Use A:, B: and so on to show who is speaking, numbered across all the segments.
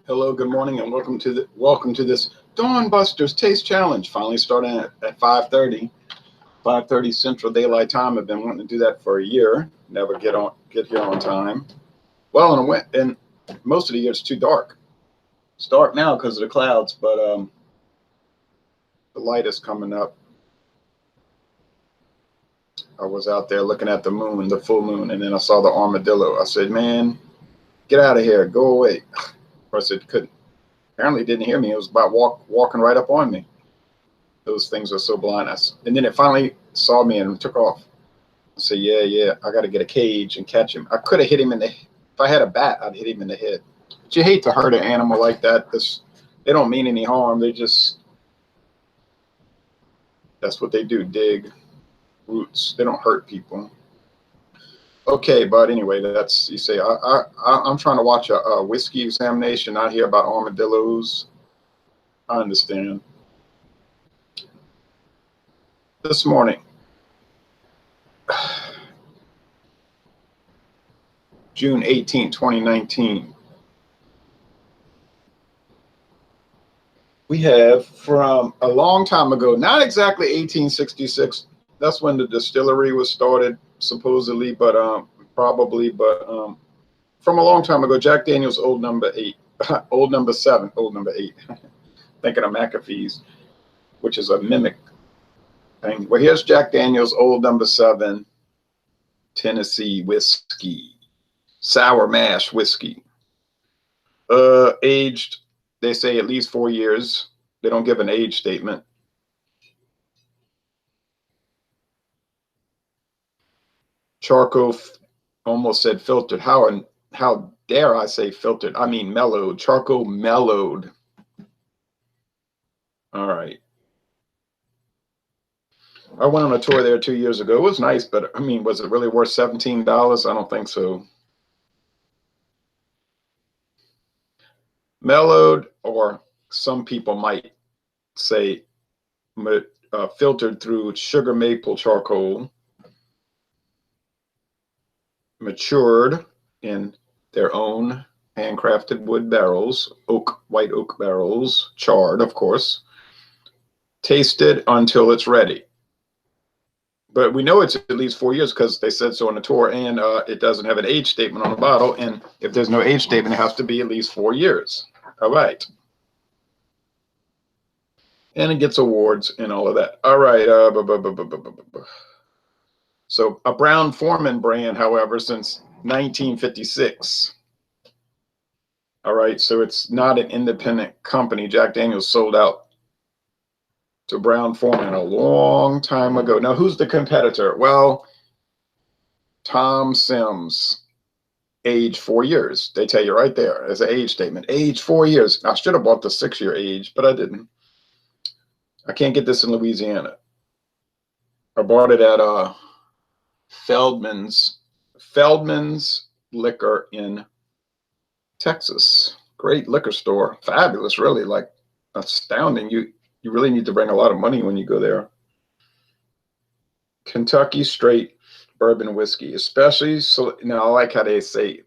A: Hello, good morning, and welcome to this Dawn Busters Taste Challenge. Finally starting at 5:30 Central Daylight Time. I've been wanting to do that for a year. Never get here on time. Well, and most of the year it's too dark. It's dark now because of the clouds, but the light is coming up. I was out there looking at the moon, the full moon, and then I saw the armadillo. I said, "Man, get out of here, go away." Of course, it couldn't. Apparently, it didn't hear me. It was about walking right up on me. Those things are so blind. And then it finally saw me and took off. I said, "Yeah, I got to get a cage and catch him." I could have hit him in the. If I had a bat, I'd hit him in the head. But you hate to hurt an animal like that. They don't mean any harm. That's what they do. Dig roots. They don't hurt people. Okay, but anyway, you say I'm trying to watch a whiskey examination, not hear about armadillos. I understand. This morning, June 18, 2019, we have from a long time ago, not exactly 1866. That's when the distillery was started, supposedly, but probably, but from a long time ago, Jack Daniel's Old Number 8, Old Number 7, Old Number 8. Thinking of McAfee's, which is a mimic thing. Well, here's Jack Daniel's Old Number 7 Tennessee whiskey, sour mash whiskey. Aged, they say at least 4 years. They don't give an age statement. Charcoal, almost said filtered. How dare I say filtered? I mean mellowed. Charcoal mellowed. All right. I went on a tour there 2 years ago. It was nice, but I mean, was it really worth $17? I don't think so. Mellowed, or some people might say filtered through sugar maple charcoal, matured in their own handcrafted wood barrels, white oak barrels, charred, of course, tasted until it's ready. But we know it's at least 4 years because they said so on the tour, and it doesn't have an age statement on the bottle. And if there's no age statement, it has to be at least 4 years. All right. And it gets awards and all of that. All right. So a Brown-Forman brand, however, since 1956. All right. So it's not an independent company. Jack Daniel's sold out to Brown-Forman a long time ago. Now, who's the competitor? Well, Tom Sims, age 4 years. They tell you right there as an age statement, age 4 years. I should have bought the 6-year age, but I didn't. I can't get this in Louisiana. I bought it at Feldman's Liquor in Texas. Great liquor store. Fabulous, really, like astounding. You really need to bring a lot of money when you go there. Kentucky straight bourbon whiskey, especially, so now I like how they say.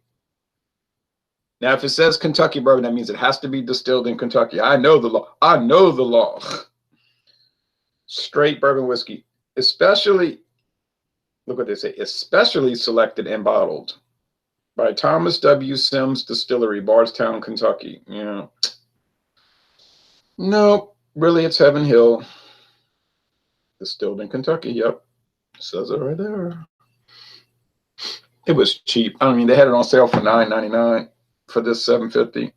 A: Now, if it says Kentucky bourbon, that means it has to be distilled in Kentucky. I know the law. I know the law. Straight bourbon whiskey, especially, look what they say, especially selected and bottled by Thomas W. Sims Distillery, Bardstown, Kentucky. Yeah. No. Really, it's Heaven Hill, distilled in Kentucky. Yep, says it right there. It was cheap. I mean, they had it on sale for $9.99 for this $7.50.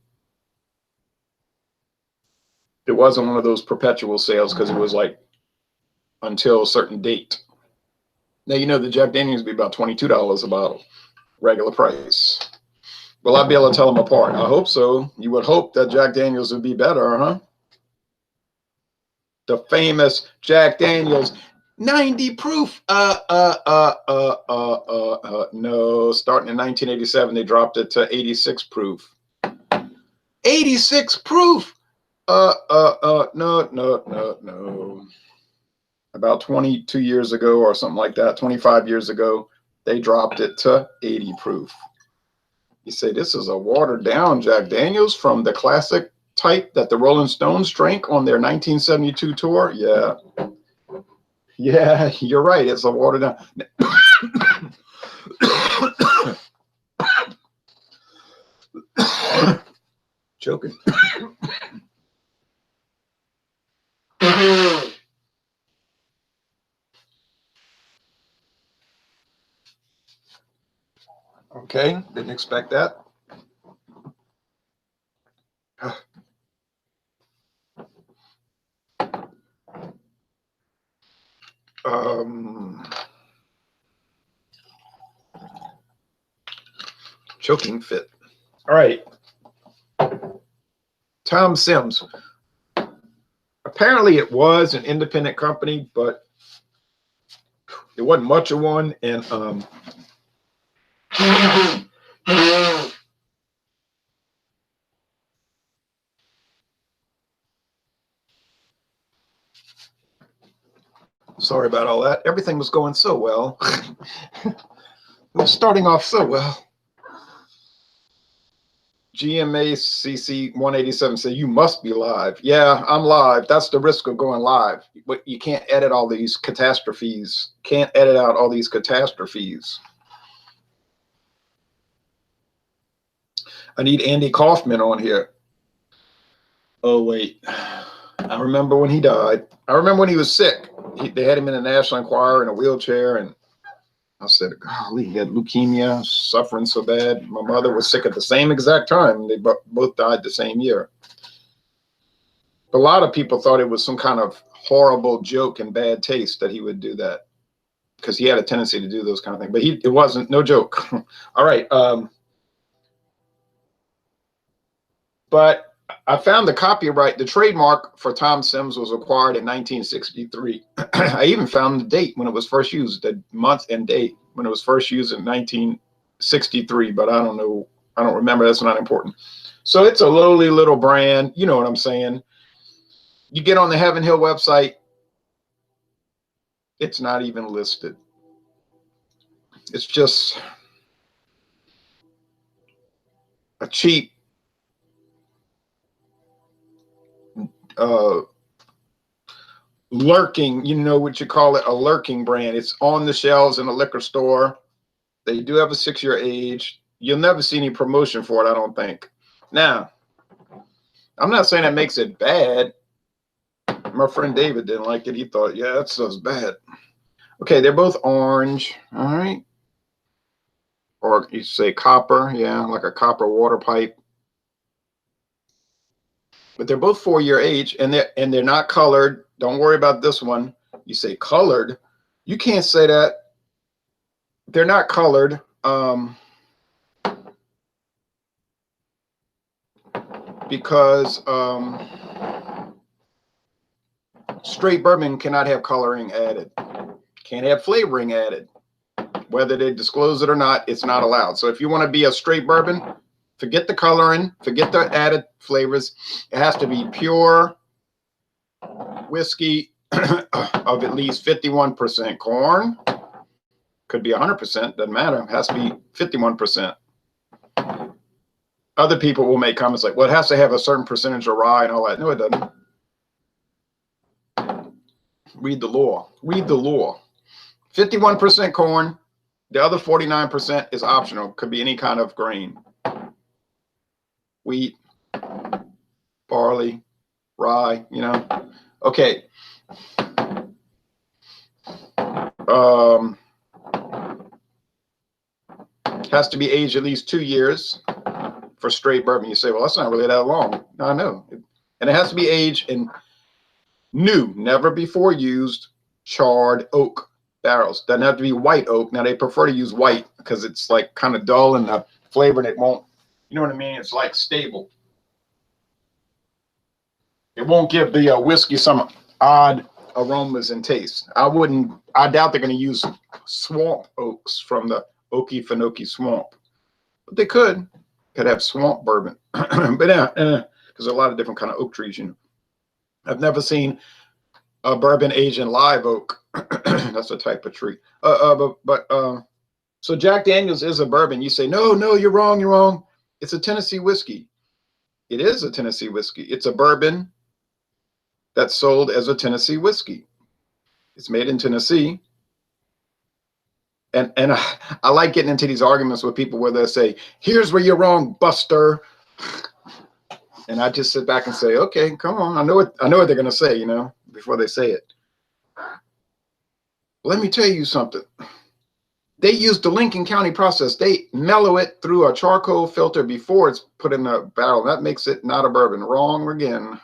A: It wasn't one of those perpetual sales because it was like until a certain date. Now, you know the Jack Daniels would be about $22 a bottle, regular price. Will I be able to tell them apart? I hope so. You would hope that Jack Daniels would be better, huh? The famous Jack Daniels 90 proof. No, starting in 1987, they dropped it to 86 proof. 86 proof. No. About 22 years ago or something like that, 25 years ago, they dropped it to 80 proof. You say this is a watered down Jack Daniels from the classic type that the Rolling Stones drank on their 1972 tour. Yeah. Yeah, you're right. It's a watered down. Joking. Okay, didn't expect that. Choking fit. All right. Tom Sims. Apparently it was an independent company, but it wasn't much of one. And sorry about all that. Everything was going so well. It was starting off so well. GMACC 187 said, you must be live. Yeah, I'm live. That's the risk of going live. But you can't edit all these catastrophes. Can't edit out all these catastrophes. I need Andy Kaufman on here. Oh, wait. I remember when he died. I remember when he was sick. They had him in the National Enquirer in a wheelchair, and I said, golly, he had leukemia, suffering so bad. My mother was sick at the same exact time. They both died the same year. A lot of people thought it was some kind of horrible joke and bad taste that he would do that, because he had a tendency to do those kind of things. But it wasn't, no joke. All right. But I found the copyright, the trademark for Tom Sims was acquired in 1963. I even found the date when it was first used, the month and date when it was first used in 1963, but I don't know. I don't remember. That's not important. So it's a lowly little brand. You know what I'm saying? You get on the Heaven Hill website, it's not even listed. It's just a cheap lurking, you know what you call it, a lurking brand. It's on the shelves in a liquor store. They do have a 6-year age. You'll never see any promotion for it, I don't think. Now, I'm not saying that makes it bad. My friend David didn't like it. He thought, yeah, that stuff's bad. Okay, they're both orange. All right. Or you say copper, yeah, like a copper water pipe. But they're both 4-year age, and they're not colored. Don't worry about this one. You say colored. You can't say that. They're not colored. Because straight bourbon cannot have coloring added. Can't have flavoring added. Whether they disclose it or not, it's not allowed. So if you want to be a straight bourbon, forget the coloring, forget the added flavors. It has to be pure whiskey of at least 51% corn. Could be 100%, doesn't matter. It has to be 51%. Other people will make comments like, well, it has to have a certain percentage of rye and all that. No, it doesn't. Read the law. Read the law. 51% corn. The other 49% is optional. Could be any kind of grain. Wheat, barley, rye, you know. Okay. Has to be aged at least 2 years for straight bourbon. You say, well, that's not really that long. No, I know. And it has to be aged in new, never before used, charred oak barrels. Doesn't have to be white oak. Now, they prefer to use white because it's like kind of dull and the flavor, and it won't, you know what I mean? It's like stable. It won't give the whiskey some odd aromas and taste. I doubt they're going to use swamp oaks from the Okefenokee swamp. But they could have swamp bourbon. But yeah, because there are a lot of different kind of oak trees, you know. I've never seen a bourbon aged in live oak. That's a type of tree. So Jack Daniels is a bourbon. You say, no, no, you're wrong. You're wrong. It's a Tennessee whiskey. It is a Tennessee whiskey. It's a bourbon that's sold as a Tennessee whiskey. It's made in Tennessee. And I like getting into these arguments with people where they say, here's where you're wrong, Buster. And I just sit back and say, okay, come on. I know what they're going to say, you know, before they say it. Let me tell you something. They use the Lincoln County process. They mellow it through a charcoal filter before it's put in a barrel. That makes it not a bourbon. Wrong again.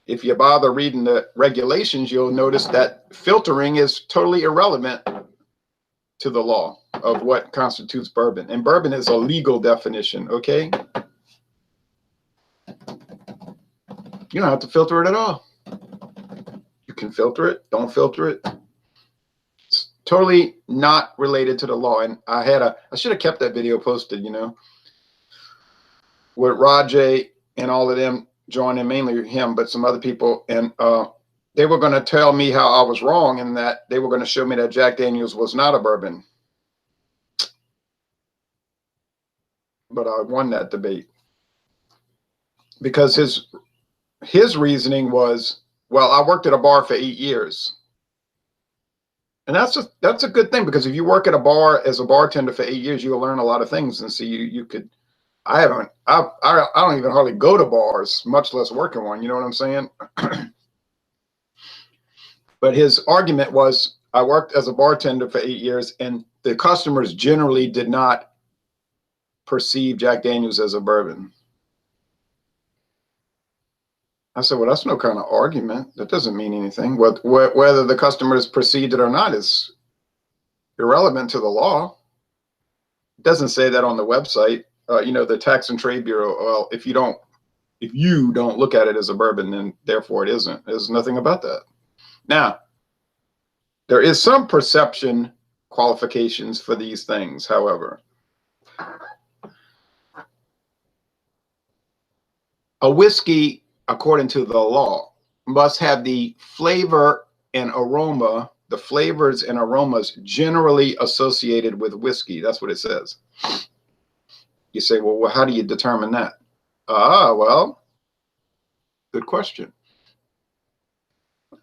A: If you bother reading the regulations, you'll notice that filtering is totally irrelevant to the law of what constitutes bourbon. And bourbon is a legal definition, okay? You don't have to filter it at all. You can filter it, don't filter it. It's totally not related to the law. And I should have kept that video posted, you know, with Rajay and all of them joining, mainly him, but some other people. And they were going to tell me how I was wrong and that they were going to show me that Jack Daniels was not a bourbon. But I won that debate because his reasoning was, well, I worked at a bar for 8 years. And that's a good thing, because if you work at a bar as a bartender for 8 years, you'll learn a lot of things. And so you could, I don't even hardly go to bars, much less work in one. You know what I'm saying? But his argument was, I worked as a bartender for 8 years and the customers generally did not perceive Jack Daniels as a bourbon. I said, well, that's no kind of argument. That doesn't mean anything. Whether the customers perceived it or not is irrelevant to the law. It doesn't say that on the website. You know, the Tax and Trade Bureau, well, if you don't look at it as a bourbon, then therefore it isn't. There's nothing about that. Now, there is some perception qualifications for these things, however. A whiskey, according to the law, must have the flavor and aroma, the flavors and aromas generally associated with whiskey. That's what it says. You say, well, how do you determine that? Well, good question.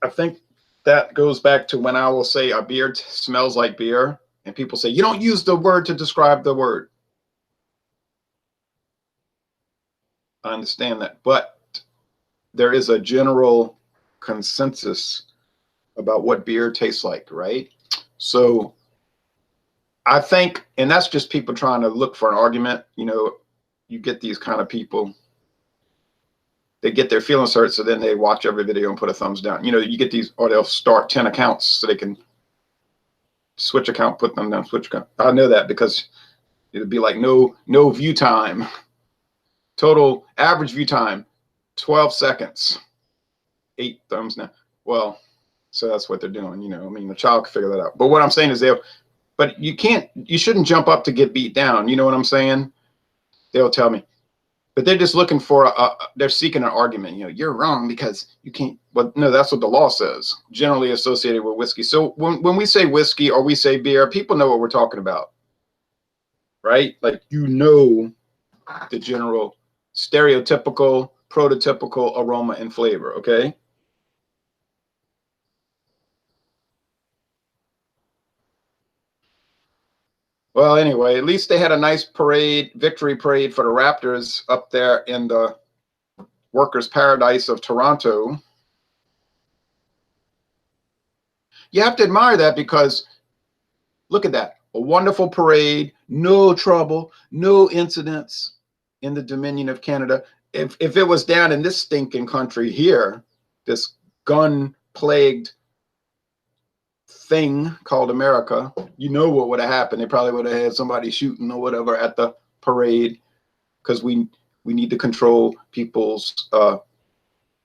A: I think that goes back to when I will say a beer smells like beer, and people say, you don't use the word to describe the word. I understand that, but there is a general consensus about what beer tastes like, right? So I think, and that's just people trying to look for an argument. You know, you get these kind of people, they get their feelings hurt, so then they watch every video and put a thumbs down. You know, you get these, or they'll start 10 accounts so they can switch account, put them down, switch account. I know that because it'd be like no view time. Total average view time, 12 seconds, 8 thumbs now. Well, so that's what they're doing, you know. I mean, the child can figure that out. But what I'm saying is but you shouldn't jump up to get beat down. You know what I'm saying? They'll tell me, but they're just looking for they're seeking an argument. You know, you're wrong because you can't, but no, that's what the law says, generally associated with whiskey. So when we say whiskey or we say beer, people know what we're talking about, right? Like, you know, the general stereotypical, prototypical aroma and flavor, okay? Well, anyway, at least they had a nice parade, victory parade for the Raptors up there in the workers' paradise of Toronto. You have to admire that, because look at that. A wonderful parade, no trouble, no incidents in the Dominion of Canada. If it was down in this stinking country here, this gun-plagued thing called America, you know what would have happened. They probably would have had somebody shooting or whatever at the parade, because we need to control people's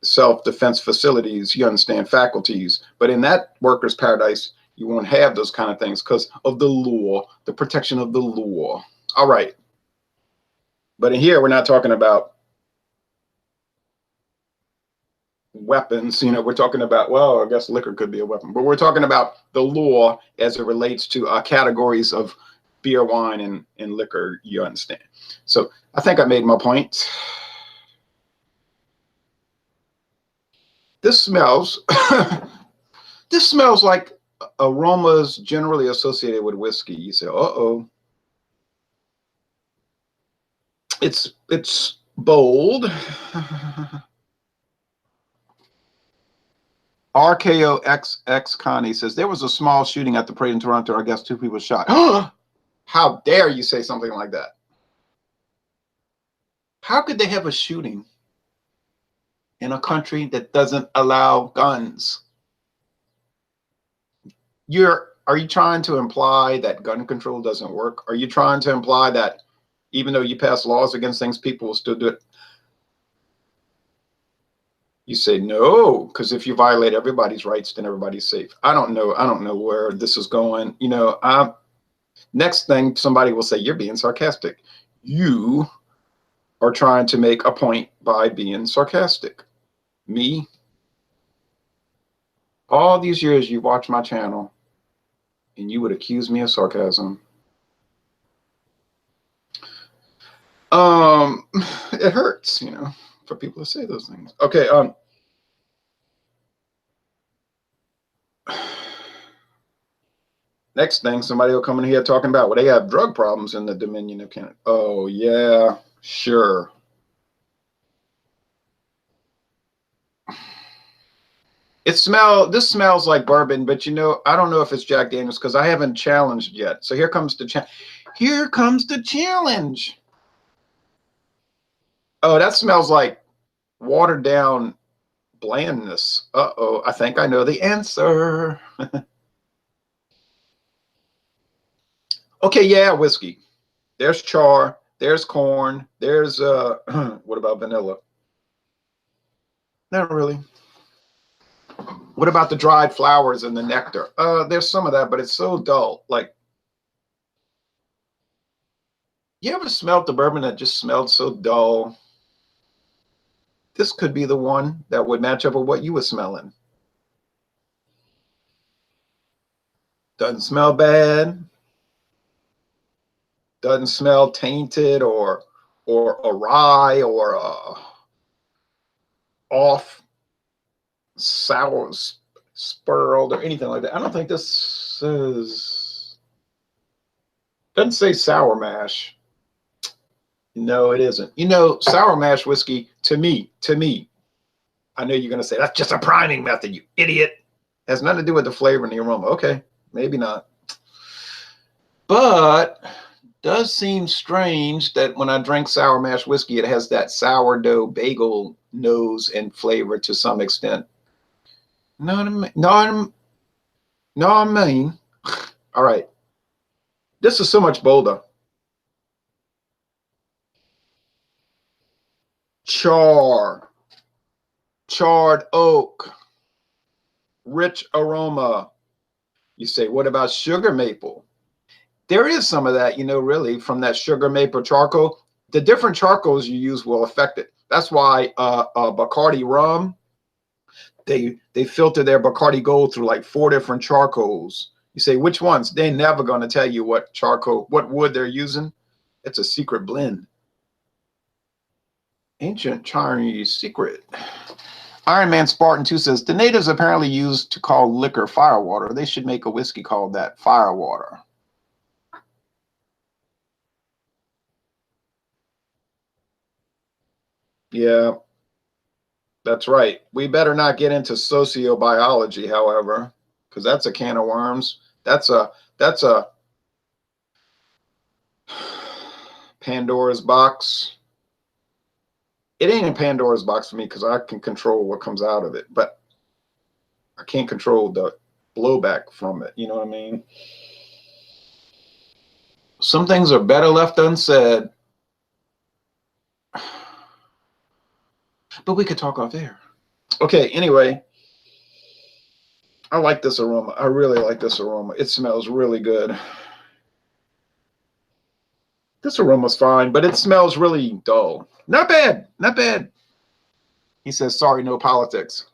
A: self-defense facilities, you understand, faculties. But in that workers' paradise, you won't have those kind of things because of the law, the protection of the law. All right. But in here, we're not talking about weapons. You know, we're talking about, well, I guess liquor could be a weapon, but we're talking about the law as it relates to categories of beer, wine, and liquor. You understand? So I think I made my point. This smells. This smells like aromas generally associated with whiskey. You say, uh-oh. It's bold. RKOXX Connie says there was a small shooting at the parade in Toronto. I guess 2 people shot. How dare you say something like that? How could they have a shooting in a country that doesn't allow guns? Are you trying to imply that gun control doesn't work? Are you trying to imply that even though you pass laws against things, people will still do it? You say no, because if you violate everybody's rights, then everybody's safe. I don't know where this is going. You know, next thing somebody will say, you're being sarcastic. You are trying to make a point by being sarcastic. Me, all these years you watch my channel and you would accuse me of sarcasm. It hurts, you know, for people to say those things. Okay, next thing, somebody will come in here talking about, well, they have drug problems in the Dominion of Canada. Oh, yeah, sure. This smells like bourbon, but you know, I don't know if it's Jack Daniels because I haven't challenged yet. So here comes the challenge. Oh, that smells like watered down blandness. Uh-oh, I think I know the answer. Okay, yeah, whiskey. There's char, there's corn, there's what about vanilla? Not really. What about the dried flowers and the nectar? There's some of that, but it's so dull. Like, you ever smelled the bourbon that just smelled so dull? This could be the one that would match up with what you were smelling. Doesn't smell bad. Doesn't smell tainted or awry or off, sour, spurled or anything like that. I don't think this doesn't say sour mash. No, it isn't. You know, sour mash whiskey, to me, I know you're going to say, that's just a priming method, you idiot. It has nothing to do with the flavor and the aroma. Okay, maybe not. But does seem strange that when I drink sour mash whiskey, it has that sourdough bagel nose and flavor to some extent. No, I mean. All right. This is so much bolder. Charred oak, rich aroma. You say, what about sugar maple? There is some of that, you know, really, from that sugar maple charcoal. The different charcoals you use will affect it. That's why Bacardi rum, they filter their Bacardi Gold through like 4 different charcoals. You say, which ones? They're never going to tell you what charcoal, what wood they're using. It's a secret blend. Ancient Chinese secret. Iron Man Spartan 2 says, the natives apparently used to call liquor firewater. They should make a whiskey called that, firewater. Yeah, that's right. We better not get into sociobiology, however, because that's a can of worms. That's a Pandora's box. It ain't a Pandora's box for me because I can control what comes out of it, but I can't control the blowback from it. You know what I mean? Some things are better left unsaid. But we could talk off air. Okay, anyway. I like this aroma. I really like this aroma. It smells really good. This aroma's fine, but it smells really dull. Not bad. Not bad. He says, sorry, no politics.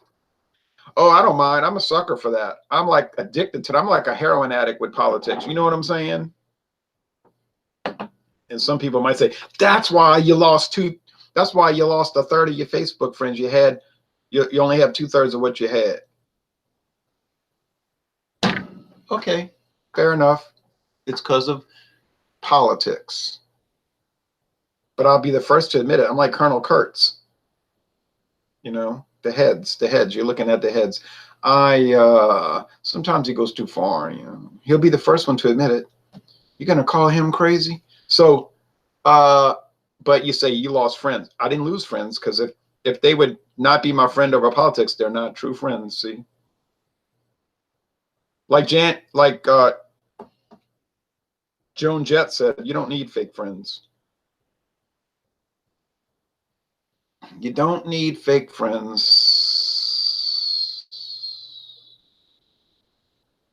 A: Oh, I don't mind. I'm a sucker for that. I'm like addicted to it. I'm like a heroin addict with politics. You know what I'm saying? And some people might say, that's why you lost a third of your Facebook friends. You only have 2/3 of what you had. Okay, fair enough. It's because of politics. But I'll be the first to admit it. I'm like Colonel Kurtz. You know, the heads. You're looking at the heads. Sometimes he goes too far. You know, he'll be the first one to admit it. You're gonna call him crazy? So, but you say you lost friends. I didn't lose friends, because if they would not be my friend over politics, they're not true friends. See, like Joan Jett said, you don't need fake friends. You don't need fake friends.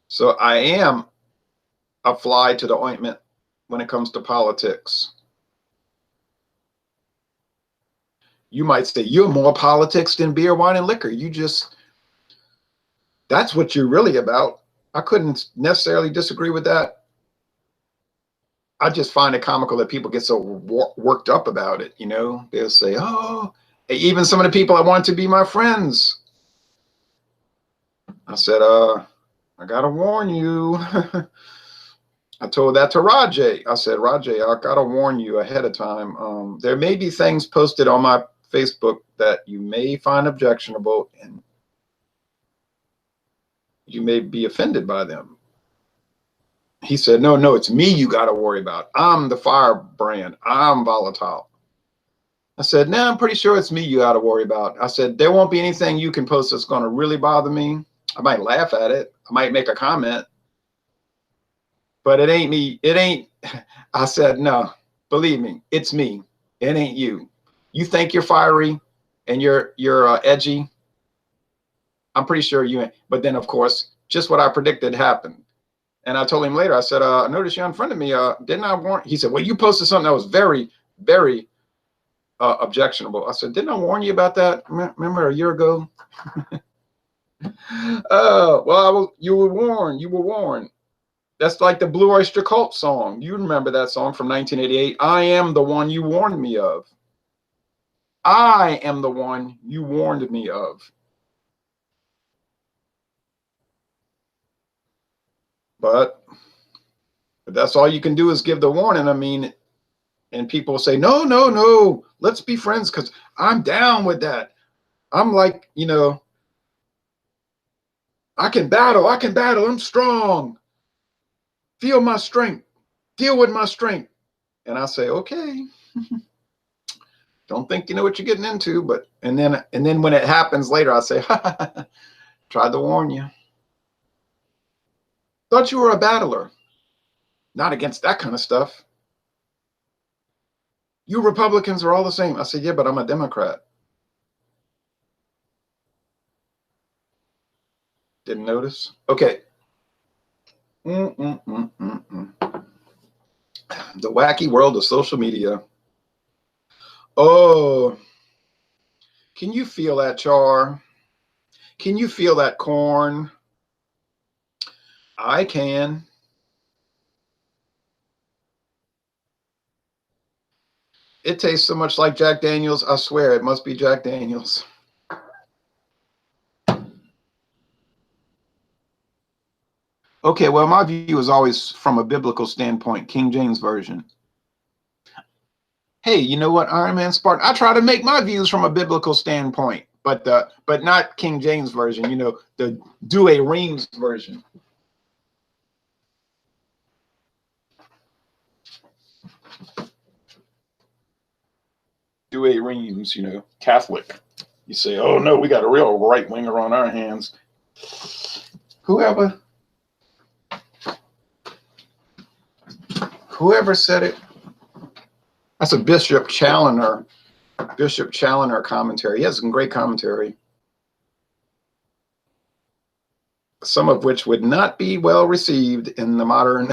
A: So I am a fly to the ointment when it comes to politics. You might say you're more politics than beer, wine, and liquor. That's what you're really about. I couldn't necessarily disagree with that. I just find it comical that people get so worked up about it. You know, they'll say, oh, even some of the people I want to be my friends. I said, I got to warn you. I told that to Rajay. I said, Rajay, I got to warn you ahead of time. There may be things posted on my Facebook that you may find objectionable, and you may be offended by them. He said, no, it's me you got to worry about. I'm the firebrand. I'm volatile. I said, no, I'm pretty sure it's me you got to worry about. I said, there won't be anything you can post that's going to really bother me. I might laugh at it. I might make a comment. But it ain't me. It ain't. I said, no, believe me, it's me. It ain't you. You think you're fiery and you're edgy. I'm pretty sure you ain't. But then, of course, just what I predicted happened. And I told him later, I said, I noticed you unfriended me. Didn't I warn? He said, well, you posted something that was very, very objectionable. I said, didn't I warn you about that? Remember a year ago? Well, you were warned. You were warned. That's like the Blue Oyster Cult song. You remember that song from 1988. I am the one you warned me of. I am the one you warned me of. But that's all you can do is give the warning. I mean, and people say, no, let's be friends, because I'm down with that. I'm like, you know, I can battle. I'm strong. Feel my strength. Deal with my strength. And I say, okay. Don't think you know what you're getting into, but and then when it happens later, I say, tried to warn you. Thought you were a battler. Not against that kind of stuff. You Republicans are all the same. I said, yeah, but I'm a Democrat. Didn't notice? Okay. The wacky world of social media. Oh, can you feel that, Char? Can you feel that corn? I can. It tastes so much like Jack Daniels. I swear it must be Jack Daniels. Okay, well, my view is always from a biblical standpoint, King James Version. Hey, you know what, Iron Man Spartan? I try to make my views from a biblical standpoint, but not King James Version, you know, the Douay Rheims version. Douay Rheims, you know, Catholic. You say, oh no, we got a real right winger on our hands. Whoever said it. That's a Bishop Challoner commentary. He has some great commentary, some of which would not be well received in the modern.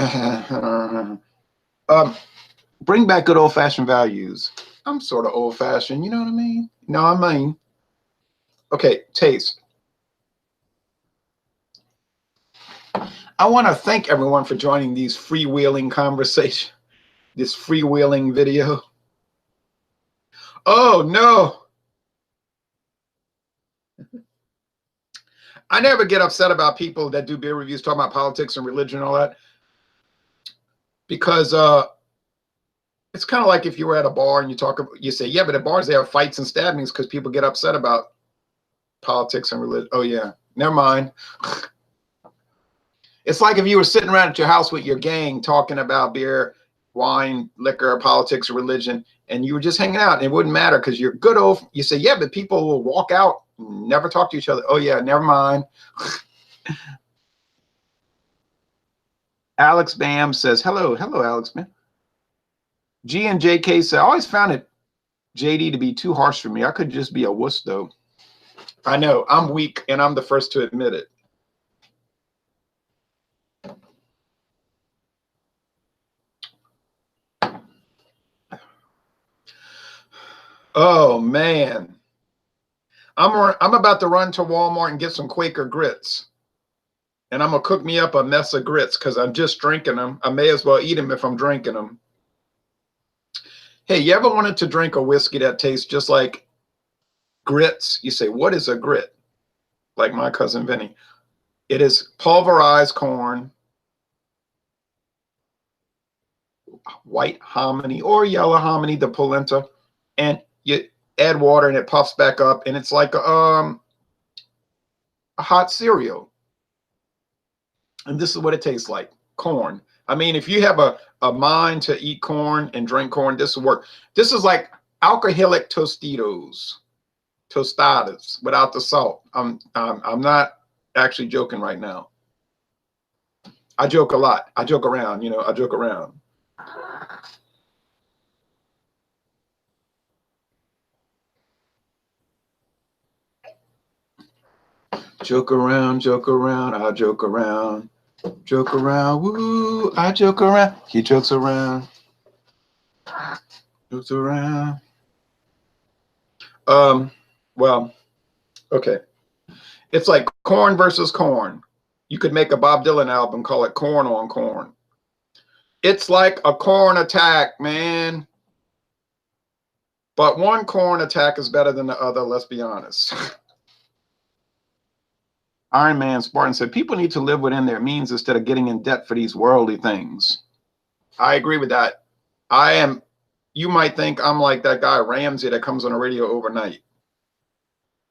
A: Bring back good old-fashioned values. I'm sort of old-fashioned, you know what I mean? No, I mean, Okay, taste. I want to thank everyone for joining these freewheeling conversation, this freewheeling video. Oh no. I never get upset about people that do beer reviews talking about politics and religion and all that, because it's kind of like if you were at a bar and you say, yeah, but at bars they have fights and stabbings because people get upset about politics and religion. Oh yeah, never mind. It's like if you were sitting around at your house with your gang talking about beer, wine, liquor, politics, or religion, and you were just hanging out. And it wouldn't matter because you're good old. You say, yeah, but people will walk out, and never talk to each other. Oh yeah, never mind. Alex Bam says, hello, Alex Bam. G and JK said, I always found it, JD, to be too harsh for me. I could just be a wuss though. I know, I'm weak, and I'm the first to admit it. Oh man, I'm about to run to Walmart and get some Quaker grits, and I'm gonna cook me up a mess of grits because I'm just drinking them. I may as well eat them if I'm drinking them. Hey, you ever wanted to drink a whiskey that tastes just like grits? You say, what is a grit? Like my cousin Vinny. It is pulverized corn, white hominy or yellow hominy, the polenta, and you add water and it puffs back up, and it's like a hot cereal. And this is what it tastes like, corn. I mean, if you have a mind to eat corn and drink corn, this will work. This is like alcoholic tostadas without the salt. I'm not actually joking right now. I joke a lot. I joke around, you know, I joke around. Joke around, I joke around. Joke around, woo, I joke around. He jokes around. Jokes around. Well, okay. It's like corn versus corn. You could make a Bob Dylan album, call it Corn on Corn. It's like a corn attack, man. But one corn attack is better than the other, let's be honest. Iron Man Spartan said, people need to live within their means instead of getting in debt for these worldly things. I agree with that. You might think I'm like that guy Ramsey that comes on the radio overnight.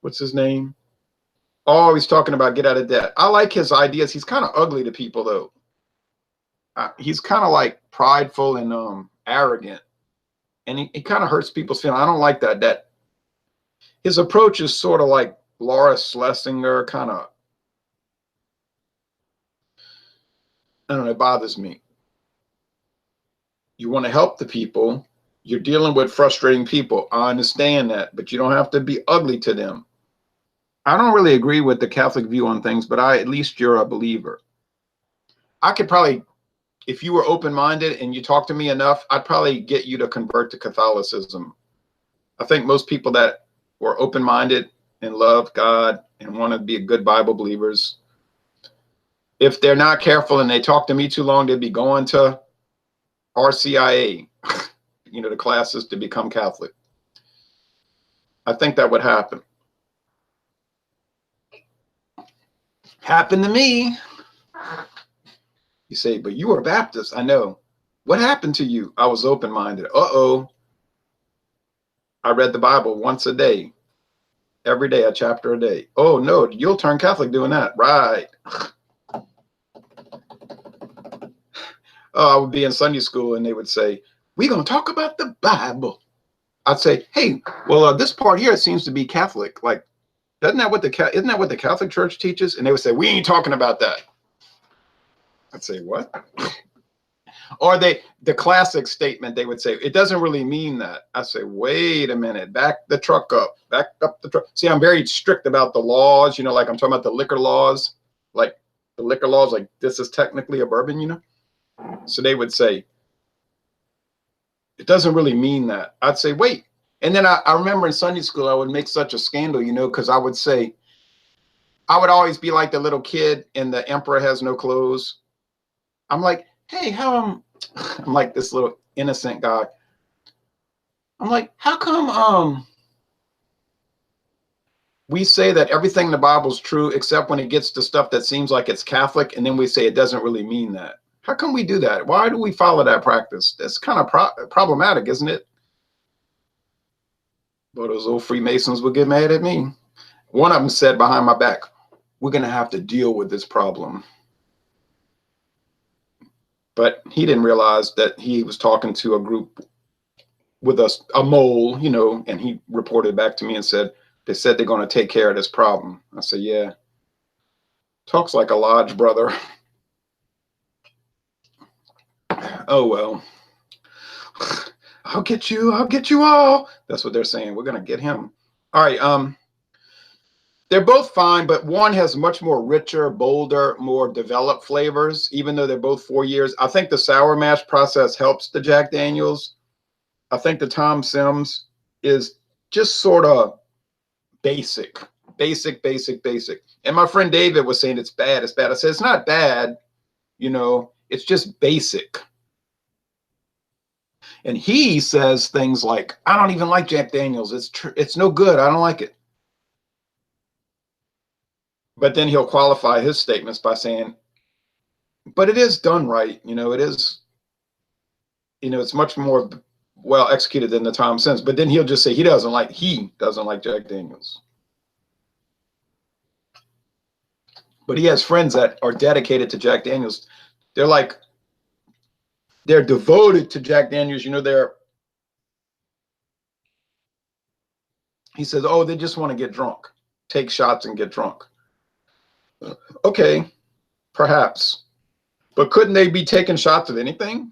A: What's his name? Oh, he's talking about get out of debt. I like his ideas. He's kind of ugly to people, though. He's kind of like prideful and arrogant. And he kind of hurts people's feelings. I don't like that. His approach is sort of like Laura Schlesinger, kind of. I don't know, it bothers me. You want to help the people. You're dealing with frustrating people. I understand that, but you don't have to be ugly to them. I don't really agree with the Catholic view on things, but at least you're a believer. I could probably, if you were open-minded and you talk to me enough, I'd probably get you to convert to Catholicism. I think most people that were open-minded and love God and want to be good Bible believers, if they're not careful and they talk to me too long, they'd be going to RCIA, you know, the classes to become Catholic. I think that would happen. Happened to me. You say, but you were a Baptist. I know. What happened to you? I was open-minded. Uh-oh. I read the Bible once a day. Every day, a chapter a day. Oh, no, you'll turn Catholic doing that. Right. Oh, I would be in Sunday school and they would say, we're going to talk about the Bible. I'd say, hey, well, this part here seems to be Catholic. Like, isn't that what the Catholic Church teaches? And they would say, we ain't talking about that. I'd say, what? Or the classic statement, they would say, it doesn't really mean that. I say, wait a minute, back the truck up, back up the truck. See, I'm very strict about the laws, you know, like I'm talking about the liquor laws, like this is technically a bourbon, you know? So they would say, it doesn't really mean that. I'd say, wait, And then I remember in Sunday school, I would make such a scandal, you know, because I would say, I would always be like the little kid and the emperor has no clothes. I'm like, hey, I'm like this little innocent guy. I'm like, how come we say that everything in the Bible is true except when it gets to stuff that seems like it's Catholic, and then we say it doesn't really mean that? How come we do that? Why do we follow that practice? That's kind of problematic, isn't it? But those old Freemasons would get mad at me. One of them said behind my back, we're going to have to deal with this problem. But he didn't realize that he was talking to a group with a mole, you know, and he reported back to me and said, they said they're going to take care of this problem. I said, yeah, talks like a lodge brother. Oh, well, I'll get you all. That's what they're saying. We're going to get him. All right. They're both fine, but one has much more richer, bolder, more developed flavors, even though they're both 4 years. I think the sour mash process helps the Jack Daniels. I think the Tom Sims is just sort of basic. And my friend David was saying it's bad. I said, it's not bad. You know, it's just basic. And he says things like, I don't even like Jack Daniels. It's no good. I don't like it. But then he'll qualify his statements by saying, but it is done right. You know, it is, you know, it's much more well executed than the Tom Sims. But then he'll just say he doesn't like Jack Daniels. But he has friends that are dedicated to Jack Daniels. They're devoted to Jack Daniels. You know, he says, oh, they just want to get drunk, take shots and get drunk. Okay, perhaps. But couldn't they be taking shots of anything?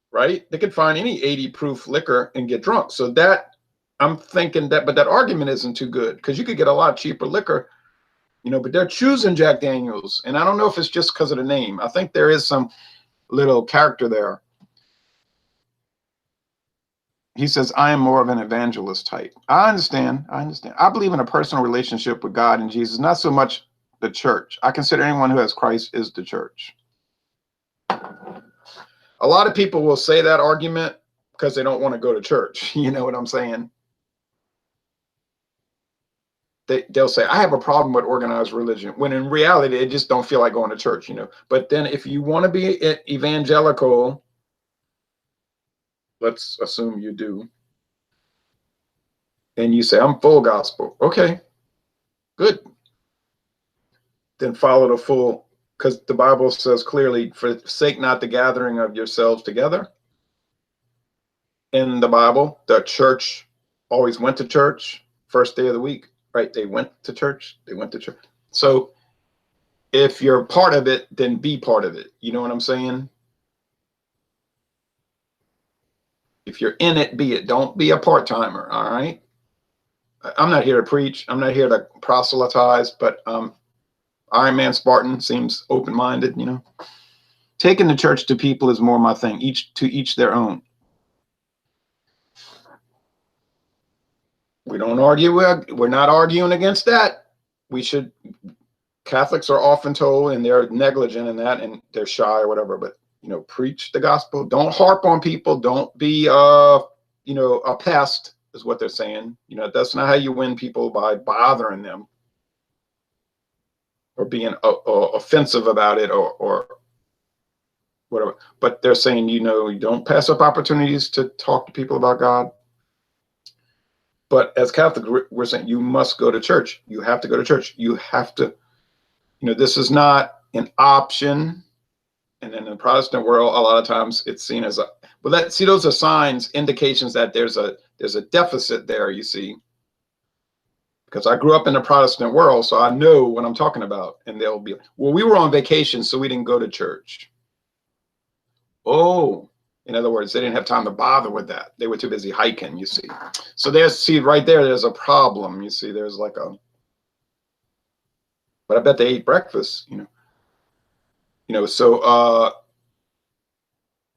A: Right? They could find any 80 proof liquor and get drunk. So that, I'm thinking that, but that argument isn't too good because you could get a lot cheaper liquor, you know, but they're choosing Jack Daniels. And I don't know if it's just because of the name. I think there is some little character there. He says, I am more of an evangelist type. I understand. I believe in a personal relationship with God and Jesus, not so much the church. I consider anyone who has Christ is the church. A lot of people will say that argument because they don't want to go to church. You know what I'm saying? They'll say, I have a problem with organized religion, when in reality, they just don't feel like going to church, you know. But then if you want to be evangelical, let's assume you do, and you say, I'm full gospel. Okay, good. Then follow the full, because the Bible says clearly, forsake not the gathering of yourselves together. In the Bible, the church always went to church first day of the week, right? They went to church. So if you're part of it, then be part of it. You know what I'm saying? If you're in it, be it. Don't be a part-timer, all right? I'm not here to preach. I'm not here to proselytize, but Iron Man Spartan seems open-minded, you know. Taking the church to people is more my thing. Each their own. We don't argue. We're not arguing against that. Catholics are often told, and they're negligent in that, and they're shy or whatever, but, you know, preach the gospel. Don't harp on people. Don't be, you know, a pest is what they're saying. You know, that's not how you win people, by bothering them or being offensive about it or whatever. But they're saying, you know, you don't pass up opportunities to talk to people about God. But as Catholics, we're saying you must go to church. You have to go to church. You have to, you know, this is not an option. And in the Protestant world, a lot of times it's seen as see, those are signs, indications that there's a deficit there, you see. Because I grew up in the Protestant world, so I know what I'm talking about. And they'll be, well, we were on vacation, so we didn't go to church. Oh, in other words, they didn't have time to bother with that. They were too busy hiking, you see. So right there, there's a problem, you see. There's like but I bet they ate breakfast, you know. You know, so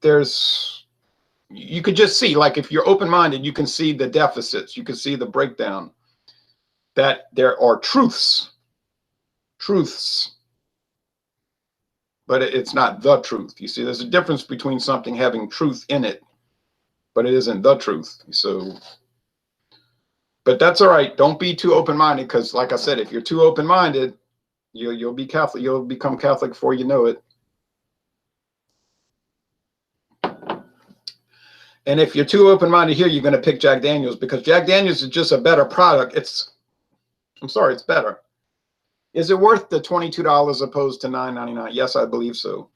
A: there's You could just see, like, if you're open-minded, you can see the deficits. You can see the breakdown, that there are truths, but it's not the truth. You see, there's a difference between something having truth in it, but it isn't the truth. So, but that's all right. Don't be too open-minded, because like I said, if you're too open-minded, you'll be Catholic. You'll become Catholic before you know it. And if you're too open-minded here, you're going to pick Jack Daniels, because Jack Daniels is just a better product. I'm sorry, it's better. Is it worth the $22 opposed to $9.99? Yes, I believe so.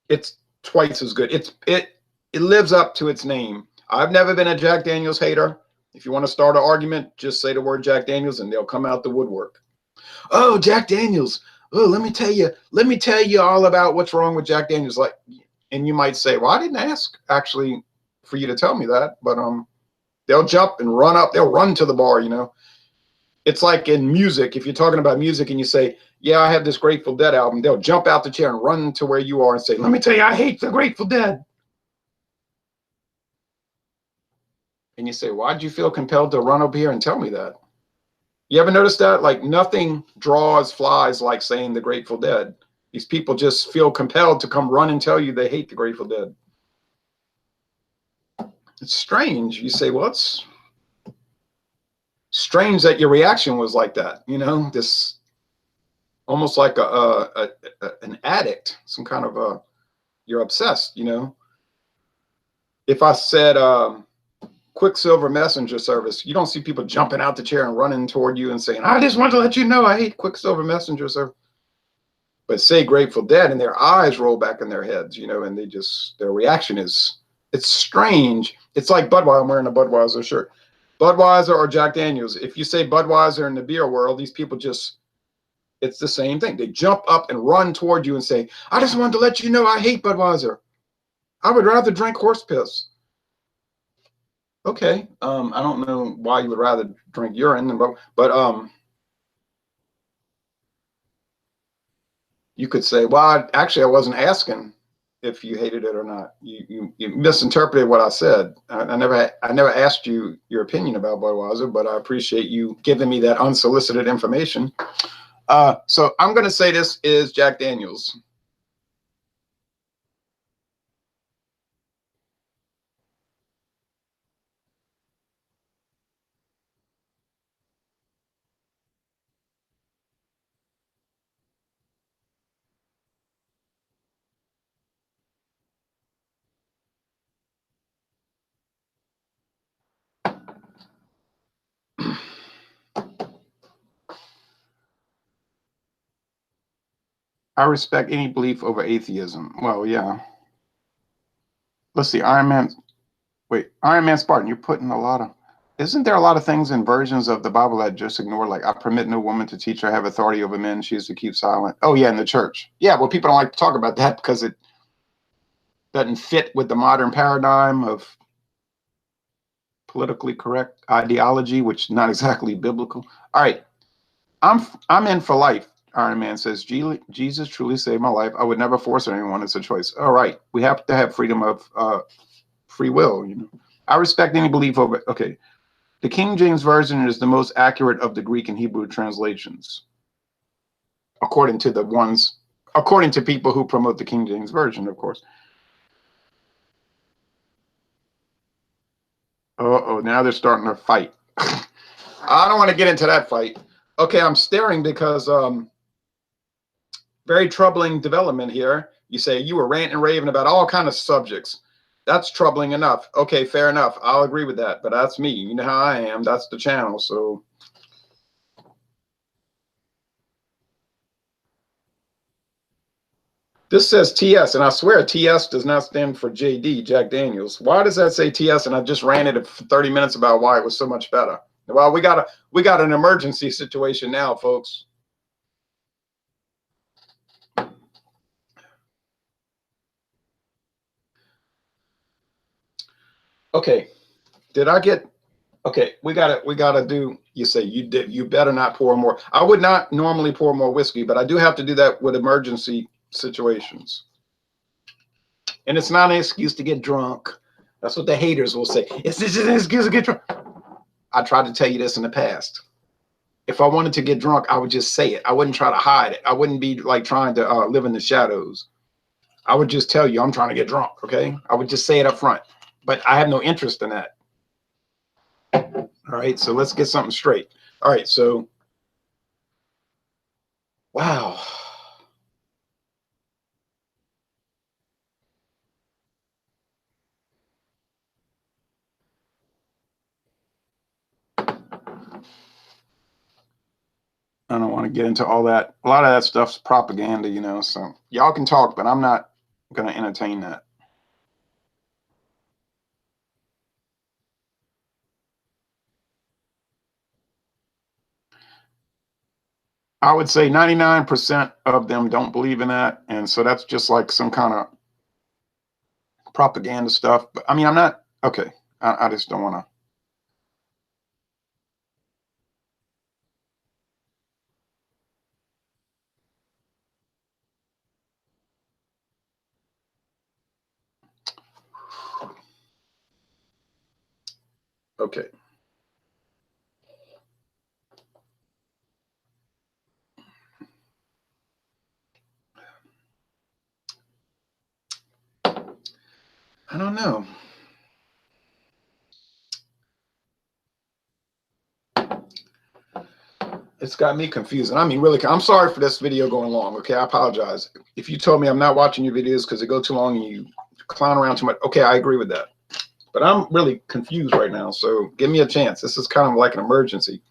A: It's twice as good. It lives up to its name. I've never been a Jack Daniels hater. If you want to start an argument, just say the word Jack Daniels and they'll come out the woodwork. Oh, Jack Daniels. Oh, let me tell you all about what's wrong with Jack Daniels. Like, and you might say, well, I didn't ask actually for you to tell me that, but they'll jump and run up. They'll run to the bar, you know. It's like in music. If you're talking about music and you say, yeah, I have this Grateful Dead album, they'll jump out the chair and run to where you are and say, let me tell you, I hate the Grateful Dead. And you say, why'd you feel compelled to run up here and tell me that? You ever notice that? Like, nothing draws flies like saying the Grateful Dead. These people just feel compelled to come run and tell you they hate the Grateful Dead. It's strange. You say, well, it's strange that your reaction was like that. You know, this almost like an addict, some kind of you're obsessed, you know. If I said Quicksilver Messenger Service, you don't see people jumping out the chair and running toward you and saying, I just want to let you know I hate Quicksilver Messenger Service. But say Grateful Dead and their eyes roll back in their heads, you know, and they just, their reaction is, it's strange. It's like Budweiser. I'm wearing a Budweiser shirt. Budweiser or Jack Daniels. If you say Budweiser in the beer world, these people just, it's the same thing. They jump up and run toward you and say, I just wanted to let you know I hate Budweiser. I would rather drink horse piss. Okay. I don't know why you would rather drink urine, but you could say, well, actually, I wasn't asking if you hated it or not. You misinterpreted what I said. I never asked you your opinion about Budweiser, but I appreciate you giving me that unsolicited information. So I'm going to say this is Jack Daniels. I respect any belief over atheism. Well, yeah. Let's see. Iron Man Spartan, you're putting a lot of, isn't there a lot of things in versions of the Bible that just ignore? Like, I permit no woman to teach or have authority over men. She is to keep silent. Oh, yeah, in the church. Yeah, well, people don't like to talk about that because it doesn't fit with the modern paradigm of politically correct ideology, which is not exactly biblical. All right. I'm in for life. Iron Man says, Jesus truly saved my life. I would never force anyone. It's a choice. All right. We have to have freedom of free will. You know, I respect any belief over. Okay. The King James Version is the most accurate of the Greek and Hebrew translations, according to people who promote the King James Version, of course. Uh-oh, now they're starting to fight. I don't want to get into that fight. Okay, I'm staring because very troubling development here. You say you were ranting and raving about all kinds of subjects. That's troubling enough. Okay, fair enough. I'll agree with that. But that's me. You know how I am. That's the channel. So this says TS, and I swear TS does not stand for JD, Jack Daniels. Why does that say TS? And I just ranted for 30 minutes about why it was so much better. Well, we got an emergency situation now, folks. Okay. Did I get okay, we gotta do, you say you better not pour more. I would not normally pour more whiskey, but I do have to do that with emergency situations. And it's not an excuse to get drunk. That's what the haters will say. It's just an excuse to get drunk. I tried to tell you this in the past. If I wanted to get drunk, I would just say it. I wouldn't try to hide it. I wouldn't be like trying to live in the shadows. I would just tell you I'm trying to get drunk, okay? I would just say it up front. But I have no interest in that. All right, so let's get something straight. All right, so, wow. I don't want to get into all that. A lot of that stuff's propaganda, you know, so y'all can talk, but I'm not going to entertain that. I would say 99% of them don't believe in that. And so that's just like some kind of propaganda stuff. But I mean, I'm not, okay. I just don't want to. Okay. I don't know. It's got me confused. And I mean, really, I'm sorry for this video going long. Okay, I apologize. If you told me I'm not watching your videos because they go too long and you clown around too much, okay, I agree with that. But I'm really confused right now. So give me a chance. This is kind of like an emergency.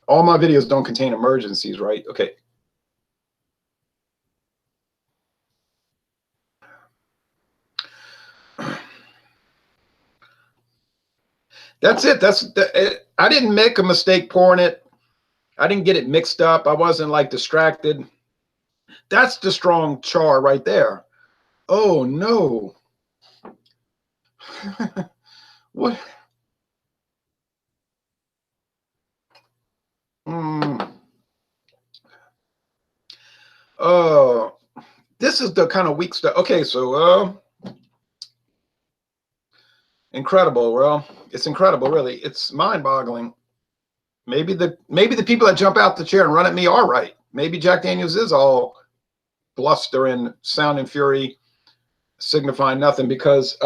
A: All my videos don't contain emergencies, right? Okay. That's it. I didn't make a mistake pouring it. I didn't get it mixed up. I wasn't like distracted. That's the strong char right there. Oh no. What? This is the kind of weak stuff. Okay, so incredible. Well, it's incredible, really. It's mind-boggling. Maybe the people that jump out the chair and run at me are right. Maybe Jack Daniels is all bluster and sound and fury, signifying nothing. Because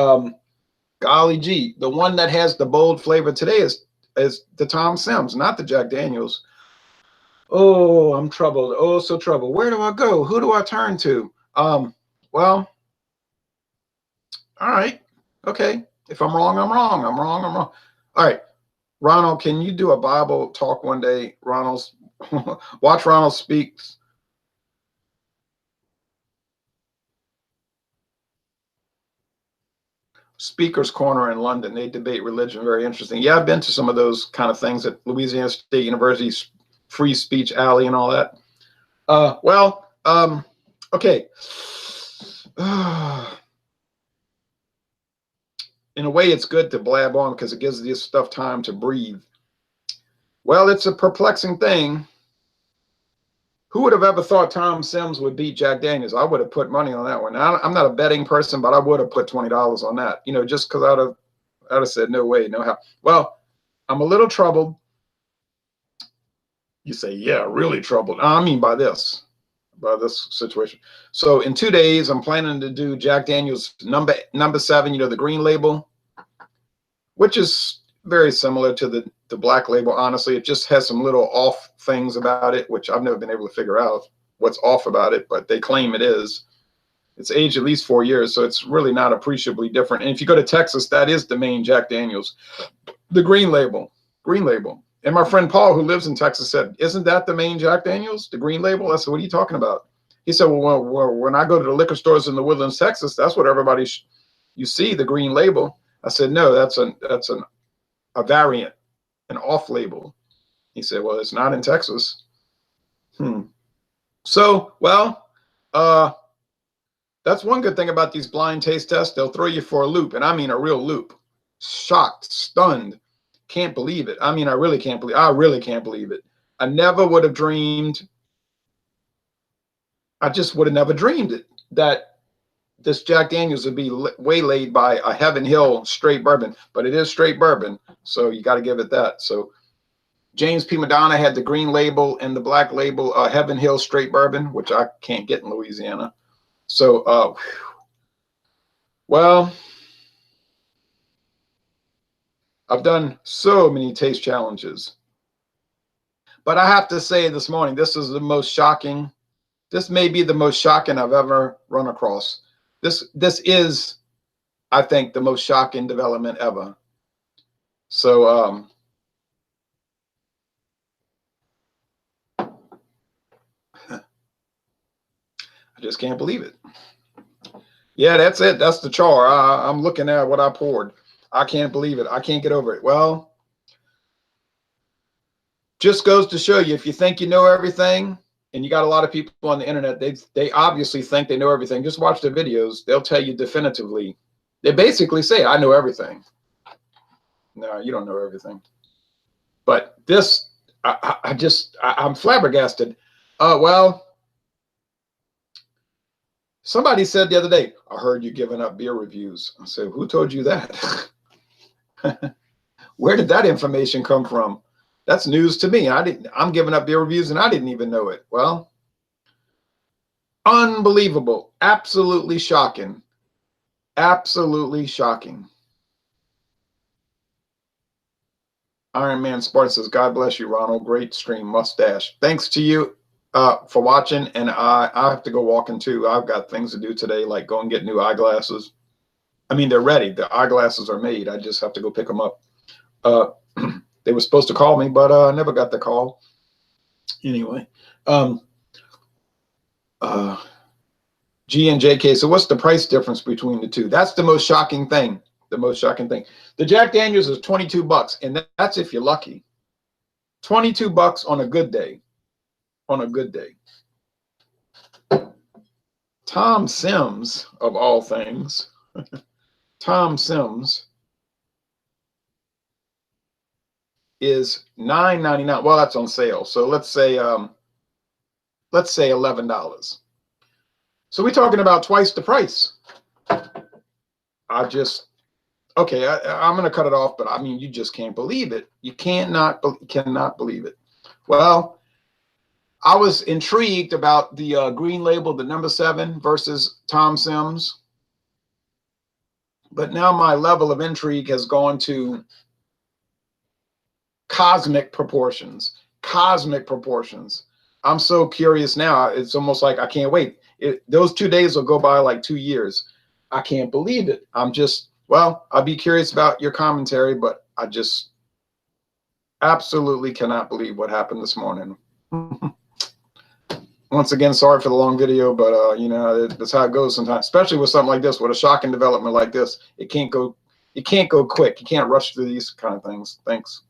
A: golly gee, the one that has the bold flavor today is the Tom Sims, not the Jack Daniels. Oh, I'm troubled. Oh, so troubled. Where do I go? Who do I turn to? Well, all right. Okay. If I'm wrong, I'm wrong. I'm wrong. I'm wrong. All right. Ronald, can you do a Bible talk one day? Ronald's watch Ronald Speaks. Speaker's Corner in London. They debate religion. Very interesting. Yeah, I've been to some of those kind of things at Louisiana State University's Free Speech Alley and all that. Okay. In a way, it's good to blab on because it gives this stuff time to breathe. Well, it's a perplexing thing. Who would have ever thought Tom Sims would beat Jack Daniels? I would have put money on that one. I'm not a betting person, but I would have put $20 on that. You know, just because I'd have said no way, no how. Well, I'm a little troubled. You say, yeah, really troubled. I mean by this situation. So in 2 days, I'm planning to do Jack Daniels number 7, you know, the green label, which is very similar to the black label. Honestly, it just has some little off things about it, which I've never been able to figure out what's off about it, but they claim it is. It's aged at least 4 years, so it's really not appreciably different. And if you go to Texas, that is the main Jack Daniels, the green label. And my friend Paul, who lives in Texas, said, isn't that the main Jack Daniels, the green label? I said, what are you talking about? He said, well, when I go to the liquor stores in the Woodlands, Texas, that's what everybody, you see, the green label. I said, no, that's a variant, an off label. He said, well, it's not in Texas. So, well, that's one good thing about these blind taste tests. They'll throw you for a loop, and I mean a real loop. Shocked, stunned. Can't believe it. I mean, I really can't believe it. I never would have dreamed. I just would have never dreamed it, that this Jack Daniels would be waylaid by a Heaven Hill straight bourbon, but it is straight bourbon, so you got to give it that. So James P. Madonna had the green label and the black label, Heaven Hill straight bourbon, which I can't get in Louisiana. So, well, I've done so many taste challenges, but I have to say this morning, this is the most shocking. This may be the most shocking I've ever run across. This is, I think, the most shocking development ever. So, I just can't believe it. Yeah, that's it. That's the char. I'm looking at what I poured. I can't believe it. I can't get over it. Well, just goes to show you, if you think you know everything, and you got a lot of people on the internet, they obviously think they know everything. Just watch their videos. They'll tell you definitively. They basically say, I know everything. No, you don't know everything. But this, I'm flabbergasted. Well, somebody said the other day, I heard you giving up beer reviews. I said, who told you that? Where did that information come from? That's news to me. I'm giving up beer reviews and I didn't even know it. Well, unbelievable. Absolutely shocking. Absolutely shocking. Iron Man Spartan says, God bless you, Ronald. Great stream, mustache. Thanks to you for watching. And I have to go walking too. I've got things to do today, like go and get new eyeglasses. I mean, they're ready. The eyeglasses are made. I just have to go pick them up. They were supposed to call me, but I never got the call. Anyway, G and JK. So what's the price difference between the two? That's the most shocking thing. The most shocking thing. The Jack Daniels is $22, and that's if you're lucky. $22 on a good day. On a good day. Tom Sims, of all things, Tom Sims is $9.99. Well, that's on sale. So let's say $11. So we're talking about twice the price. Okay, I'm going to cut it off, but I mean, you just can't believe it. You cannot believe it. Well, I was intrigued about the green label, the number 7 versus Tom Sims. But now my level of intrigue has gone to cosmic proportions. Cosmic proportions. I'm so curious now. It's almost like I can't wait. Those 2 days will go by like 2 years. I can't believe it. Well, I'll be curious about your commentary, but I just absolutely cannot believe what happened this morning. Once again, sorry for the long video, but you know, that's how it goes sometimes, especially with something like this, with a shocking development like this. It can't go quick. You can't rush through these kind of things. Thanks.